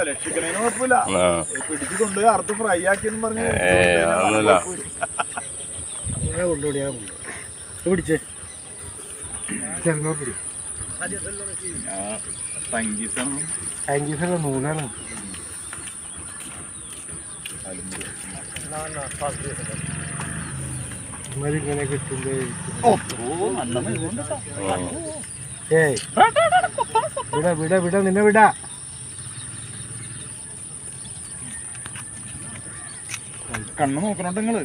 രക്ഷിക്കണേന് കുഴപ്പമില്ല. പിടിച്ചു കൊണ്ടുപോയി അറുത്ത് ഫ്രൈ ആക്കിയെന്ന് പറഞ്ഞ് പിടിച്ചേ നൂലാണ്. ഇങ്ങനെ കിട്ടുമ്പോ വിട വിട നിന്നെ വിടാ. കണ്ണ് നോക്കണോട്ട് നിങ്ങള്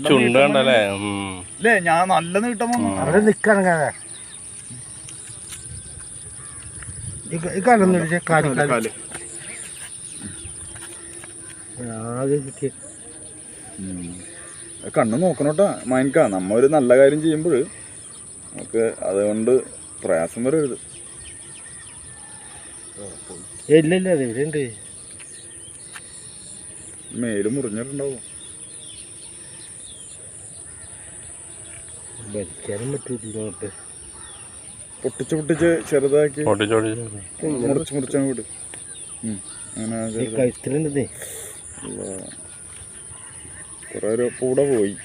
ചുണ്ടല്ലേ. ഞാൻ നല്ല നീട്ടം അവിടെ നിക്കാണ്. കണ്ണ് നോക്കണോട്ടാ മാനിക്ക. നമ്മ ഒരു നല്ല കാര്യം ചെയ്യുമ്പോൾ നമുക്ക് അതുകൊണ്ട് പ്രയാസം വരരുത്. ഇല്ല ഉണ്ട് മേല് മുറിഞ്ഞിട്ടുണ്ടാവും. വലിക്കാനും പറ്റൂലോട്ട്. പൊട്ടിച്ച് ചെറുതാക്കി മുറിച്ച് വിട്. കഴുത്തിലുണ്ടേ കുറെ കൂടെ പോയി.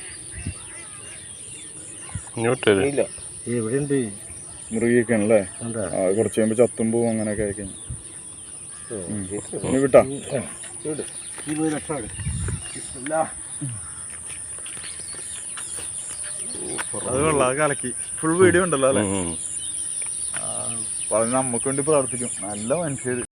എവിടെയുണ്ട് മുറുകിയൊക്കെയാണല്ലേ. കുറച്ച് കഴിയുമ്പോ ചത്തും പോവും. അങ്ങനെയൊക്കെ ആയിക്കഴിഞ്ഞു വിട്ടാ. അത് കൊള്ളാം. കലക്കി ഫുൾ വീഡിയോ ഉണ്ടല്ലോ അല്ലേ. നമുക്ക് വേണ്ടി പ്രാർത്ഥിക്കും. നല്ല മനുഷ്യര്.